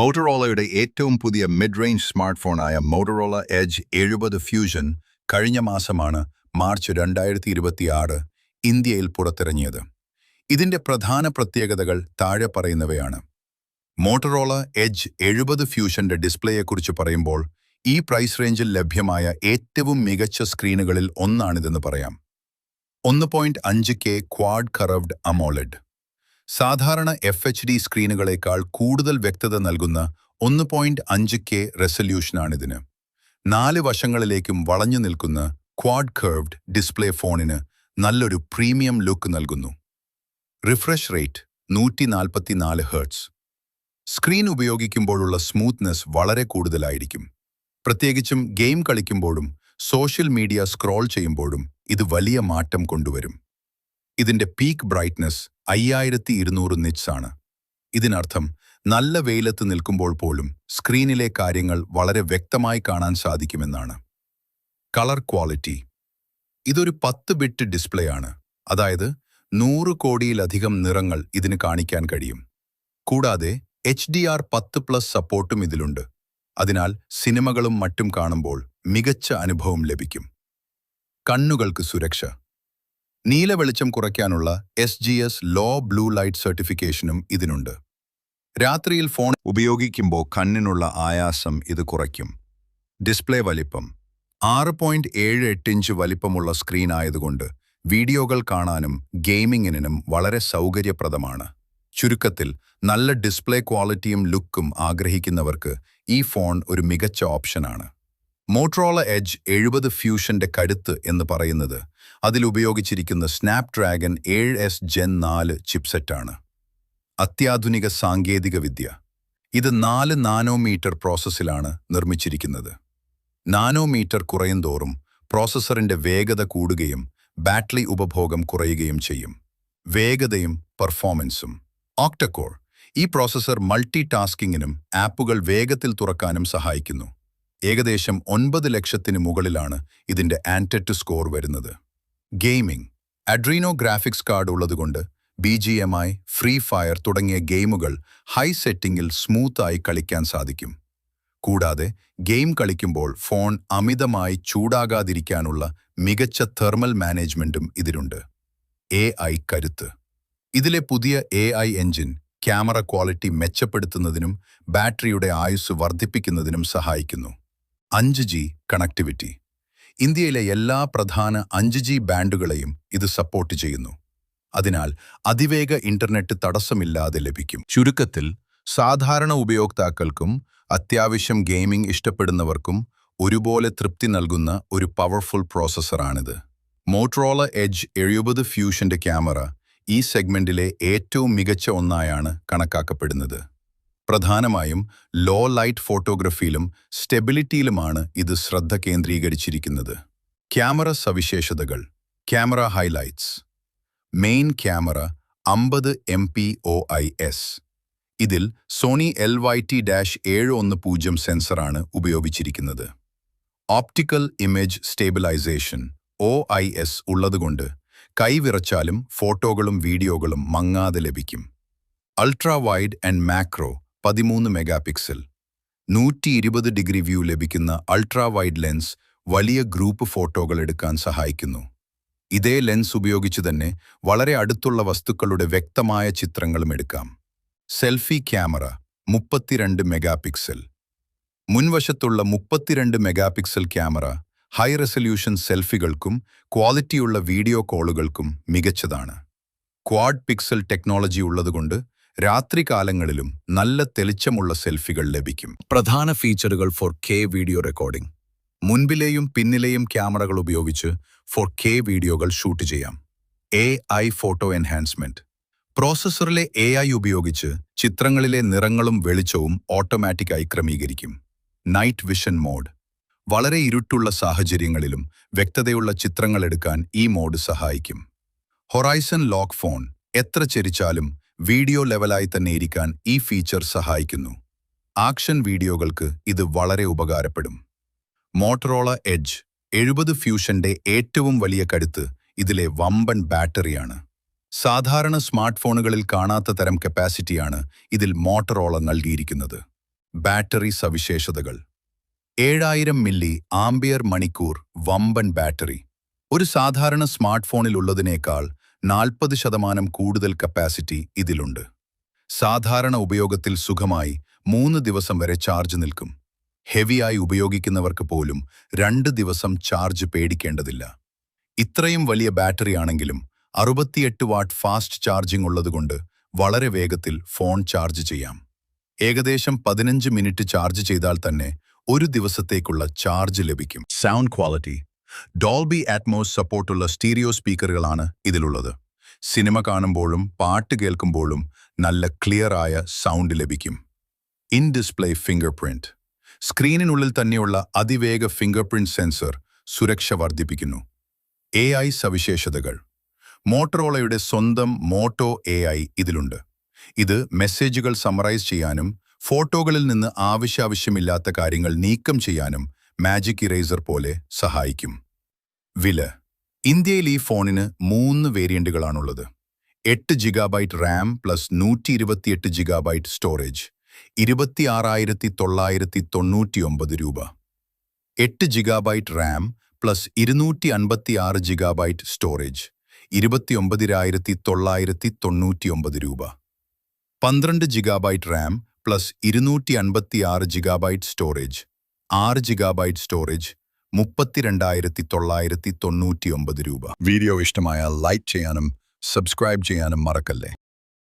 മോട്ടറോളയുടെ ഏറ്റവും പുതിയ mid range smart ഫോണായ മോട്ടറോള എഡ്ജ് 70 ഫ്യൂഷൻ കഴിഞ്ഞ മാസമാണ് മാർച്ച് 2026 ഇന്ത്യയിൽ പുറത്തിറങ്ങിയത്. ഇതിന്റെ പ്രധാന പ്രത്യേകതകൾ താഴെ പറയുന്നവയാണ്. മോട്ടറോള എഡ്ജ് 70 ഫ്യൂഷന്റെ ഡിസ്പ്ലേയെക്കുറിച്ച് പറയുമ്പോൾ ഈ പ്രൈസ് റേഞ്ചിൽ ലഭ്യമായ ഏറ്റവും മികച്ച സ്ക്രീനുകളിൽ ഒന്നാണിതെന്ന് പറയാം. 1.5K quad curved AMOLED. സാധാരണ FHD സ്ക്രീനുകളേക്കാൾ കൂടുതൽ വ്യക്തത നൽകുന്ന 1.5K റെസല്യൂഷനാണിതിന്. 4 വശങ്ങളിലേക്കും വളഞ്ഞു നിൽക്കുന്ന ക്വാഡ് കർവ്ഡ് ഡിസ്പ്ലേ ഫോണിന് നല്ലൊരു പ്രീമിയം ലുക്ക് നൽകുന്നു. Refresh rate 144 hertz. സ്ക്രീൻ ഉപയോഗിക്കുമ്പോഴുള്ള സ്മൂത്ത്നെസ് വളരെ കൂടുതലായിരിക്കും. പ്രത്യേകിച്ചും ഗെയിം കളിക്കുമ്പോഴും സോഷ്യൽ മീഡിയ സ്ക്രോൾ ചെയ്യുമ്പോഴും ഇത് വലിയ മാറ്റം കൊണ്ടുവരും. ഇതിന്റെ പീക്ക് ബ്രൈറ്റ്നസ് 5200 നിറ്റ്സ് ആണ്. ഇതിനർത്ഥം നല്ല വെയിലത്ത് നിൽക്കുമ്പോൾ പോലും സ്ക്രീനിലെ കാര്യങ്ങൾ വളരെ വ്യക്തമായി കാണാൻ സാധിക്കുമെന്നാണ്. Colour quality. ഇതൊരു 10 ബിറ്റ് ഡിസ്പ്ലേ ആണ്. അതായത് 100 കോടിയിലധികം നിറങ്ങൾ ഇതിന് കാണിക്കാൻ കഴിയും. കൂടാതെ HDR10+ സപ്പോർട്ടും ഇതിലുണ്ട്. അതിനാൽ സിനിമകളും മറ്റും കാണുമ്പോൾ മികച്ച അനുഭവം ലഭിക്കും. കണ്ണുകൾക്ക് സുരക്ഷ. നീല വെളിച്ചം കുറയ്ക്കാനുള്ള SGS ലോ ബ്ലൂ ലൈറ്റ് സർട്ടിഫിക്കേഷനും ഇതിനുണ്ട്. രാത്രിയിൽ ഫോൺ ഉപയോഗിക്കുമ്പോൾ കണ്ണിനുള്ള ആയാസം ഇത് കുറയ്ക്കും. ഡിസ്പ്ലേ വലിപ്പം 6.78 ഇഞ്ച് വലിപ്പമുള്ള സ്ക്രീൻ ആയതുകൊണ്ട് വീഡിയോകൾ കാണാനും ഗെയിമിങ്ങിനും വളരെ സൗകര്യപ്രദമാണ്. ചുരുക്കത്തിൽ നല്ല ഡിസ്പ്ലേ ക്വാളിറ്റിയും ലുക്കും ആഗ്രഹിക്കുന്നവർക്ക് ഈ ഫോൺ ഒരു മികച്ച ഓപ്ഷനാണ്. മോട്ടറോള എഡ്ജ് 70 ഫ്യൂഷന്റെ കരുത്ത് എന്ന് പറയുന്നത് അതിലുപയോഗിച്ചിരിക്കുന്ന സ്നാപ്ഡ്രാഗൺ 7S Gen 4 ചിപ്സെറ്റാണ്. അത്യാധുനിക സാങ്കേതിക വിദ്യ. ഇത് 4 നാനോമീറ്റർ പ്രോസസ്സിലാണ് നിർമ്മിച്ചിരിക്കുന്നത്. നാനോമീറ്റർ കുറയുന്തോറും പ്രോസസ്സറിന്റെ വേഗത കൂടുകയും ബാറ്ററി ഉപഭോഗം കുറയുകയും ചെയ്യും. വേഗതയും പെർഫോമൻസും. ഓക്ടകോർ. ഈ പ്രോസസ്സർ മൾട്ടി ടാസ്കിങ്ങിനും ആപ്പുകൾ വേഗത്തിൽ തുറക്കാനും സഹായിക്കുന്നു. ഏകദേശം 9 ലക്ഷത്തിന് മുകളിലാണ് ഇതിന്റെ ആൻറ്റഡ് സ്കോർ വരുന്നത്. ഗെയിമിംഗ്. അഡ്രീനോ ഗ്രാഫിക്സ് കാർഡ് ഉള്ളതുകൊണ്ട് BGMI, ഫ്രീ ഫയർ തുടങ്ങിയ ഗെയിമുകൾ ഹൈ സെറ്റിംഗിൽ സ്മൂത്തായി കളിക്കാൻ സാധിക്കും. കൂടാതെ ഗെയിം കളിക്കുമ്പോൾ ഫോൺ അമിതമായി ചൂടാകാതിരിക്കാനുള്ള മികച്ച തെർമൽ മാനേജ്മെന്റും ഇതിലുണ്ട്. AI കരുത്ത്. ഇതിലെ പുതിയ AI എഞ്ചിൻ ക്യാമറ ക്വാളിറ്റി മെച്ചപ്പെടുത്തുന്നതിനും ബാറ്ററിയുടെ ആയുസ് വർദ്ധിപ്പിക്കുന്നതിനും സഹായിക്കുന്നു. 5G connectivity. ഇന്ത്യയിലെ എല്ലാ പ്രധാന 5G ബാൻഡുകളെയും ഇത് സപ്പോർട്ട് ചെയ്യുന്നു. അതിനാൽ അതിവേഗ ഇന്റർനെറ്റ് തടസ്സമില്ലാതെ ലഭിക്കും. ചുരുക്കത്തിൽ സാധാരണ ഉപയോക്താക്കൾക്കും അത്യാവശ്യം ഗെയിമിംഗ് ഇഷ്ടപ്പെടുന്നവർക്കും ഒരുപോലെ തൃപ്തി നൽകുന്ന ഒരു പവർഫുൾ പ്രോസസ്സറാണിത്. മോട്ടറോള എഡ്ജ് 70 ഫ്യൂഷന്റെ ക്യാമറ ഈ സെഗ്മെന്റിലെ ഏറ്റവും മികച്ച ഒന്നായാണ് കണക്കാക്കപ്പെടുന്നത്. പ്രധാനമായും ലോ ലൈറ്റ് ഫോട്ടോഗ്രഫിയിലും സ്റ്റെബിലിറ്റിയിലുമാണ് ഇത് ശ്രദ്ധ കേന്ദ്രീകരിച്ചിരിക്കുന്നത്. ക്യാമറ സവിശേഷതകൾ. Camera highlights. Main camera 50 MP OIS. ഇതിൽ സോണി LYT-710 സെൻസറാണ് ഉപയോഗിച്ചിരിക്കുന്നത്. ഓപ്റ്റിക്കൽ ഇമേജ് സ്റ്റേബിലൈസേഷൻ OIS ഉള്ളതുകൊണ്ട് കൈവിറച്ചാലും ഫോട്ടോകളും വീഡിയോകളും മങ്ങാതെ ലഭിക്കും. Ultra wide and macro 13 megapixel. 120 degree view ലഭിക്കുന്ന അൾട്രാ വൈഡ് ലെൻസ് വലിയ ഗ്രൂപ്പ് ഫോട്ടോകൾ എടുക്കാൻ സഹായിക്കുന്നു. ഇതേ ലെൻസ് ഉപയോഗിച്ച് തന്നെ വളരെ അടുത്തുള്ള വസ്തുക്കളുടെ വ്യക്തമായ ചിത്രങ്ങളും എടുക്കാം. Selfie camera 32 megapixel. മുൻവശത്തുള്ള 32 മെഗാപിക്സൽ ക്യാമറ ഹൈ റെസല്യൂഷൻ സെൽഫികൾക്കും ക്വാളിറ്റിയുള്ള വീഡിയോ കോളുകൾക്കും മികച്ചതാണ്. ക്വാഡ് പിക്സൽ ടെക്നോളജി ഉള്ളതുകൊണ്ട് രാത്രികാലങ്ങളിലും നല്ല തെളിച്ചമുള്ള സെൽഫികൾ ലഭിക്കും. പ്രധാന ഫീച്ചറുകൾ 4K വീഡിയോ റെക്കോർഡിംഗ്. മുൻപിലെയും പിന്നിലെയും ക്യാമറകൾ ഉപയോഗിച്ച് 4K വീഡിയോകൾ ഷൂട്ട് ചെയ്യാം. AI photo enhancement. പ്രോസസ്സറിലെ AI ഉപയോഗിച്ച് ചിത്രങ്ങളിലെ നിറങ്ങളും വെളിച്ചവും ഓട്ടോമാറ്റിക്കായി ക്രമീകരിക്കും. Night vision mode. വളരെ ഇരുട്ടുള്ള സാഹചര്യങ്ങളിലും വ്യക്തതയുള്ള ചിത്രങ്ങൾ എടുക്കാൻ ഈ മോഡ് സഹായിക്കും. Horizon lock phone. എത്ര ചെരിച്ചാലും വീഡിയോ ലെവലായി തന്നെ ഇരിക്കാൻ ഈ ഫീച്ചർ സഹായിക്കുന്നു. ആക്ഷൻ വീഡിയോകൾക്ക് ഇത് വളരെ ഉപകാരപ്പെടും. മോട്ടറോള എഡ്ജ് 70 ഫ്യൂഷന്റെ ഏറ്റവും വലിയ കരുത്ത് ഇതിലെ വമ്പൻ ബാറ്ററിയാണ്. സാധാരണ സ്മാർട്ട് ഫോണുകളിൽ കാണാത്ത തരം കപ്പാസിറ്റിയാണ് ഇതിൽ മോട്ടറോള നൽകിയിരിക്കുന്നത്. ബാറ്ററി സവിശേഷതകൾ. 7000 മില്ലി ആംപിയർ മണിക്കൂർ വമ്പൻ ബാറ്ററി. ഒരു സാധാരണ സ്മാർട്ട് ഫോണിലുള്ളതിനേക്കാൾ 40% കൂടുതൽ കപ്പാസിറ്റി ഇതിലുണ്ട്. സാധാരണ ഉപയോഗത്തിൽ സുഖമായി 3 ദിവസം വരെ ചാർജ് നിൽക്കും. ഹെവിയായി ഉപയോഗിക്കുന്നവർക്ക് പോലും 2 ദിവസം ചാർജ് പേടിക്കേണ്ടതില്ല. ഇത്രയും വലിയ ബാറ്ററിയാണെങ്കിലും 68 വാട്ട് ഫാസ്റ്റ് ചാർജിംഗ് ഉള്ളതുകൊണ്ട് വളരെ വേഗത്തിൽ ഫോൺ ചാർജ് ചെയ്യാം. ഏകദേശം 15 മിനിറ്റ് ചാർജ് ചെയ്താൽ തന്നെ ഒരു ദിവസത്തേക്കുള്ള ചാർജ് ലഭിക്കും. Sound quality. ഡോൾബി അറ്റ്മോസ് സപ്പോർട്ടുള്ള സ്റ്റീരിയോ സ്പീക്കറുകളാണ് ഇതിലുള്ളത്. സിനിമ കാണുമ്പോഴും പാട്ട് കേൾക്കുമ്പോഴും നല്ല ക്ലിയറായ സൗണ്ട് ലഭിക്കും. In display fingerprint. സ്ക്രീനിനുള്ളിൽ തന്നെയുള്ള അതിവേഗ ഫിംഗർ പ്രിന്റ് സെൻസർ സുരക്ഷ വർദ്ധിപ്പിക്കുന്നു. AI സവിശേഷതകൾ. മോട്ടറോളയുടെ സ്വന്തം മോട്ടോ AI ഇതിലുണ്ട്. ഇത് മെസ്സേജുകൾ സമറൈസ് ചെയ്യാനും ഫോട്ടോകളിൽ നിന്ന് ആവശ്യമില്ലാത്ത കാര്യങ്ങൾ നീക്കം ചെയ്യാനും മാജിക് ഇറേസർ പോലെ സഹായിക്കും. വില. ഇന്ത്യയിൽ ഈ ഫോണിന് 3 വേരിയന്റുകളാണുള്ളത്. 8 GB Ram plus 128 GB storage 26,999 രൂപ. 8 GB Ram plus 256 GB storage 29,999 രൂപ. 12 GB Ram plus 256 GB storage 6 GB storage 32,999 രൂപ. വീഡിയോ ഇഷ്ടമായാൽ ലൈക്ക് ചെയ്യാനും സബ്സ്ക്രൈബ് ചെയ്യാനും മറക്കല്ലേ.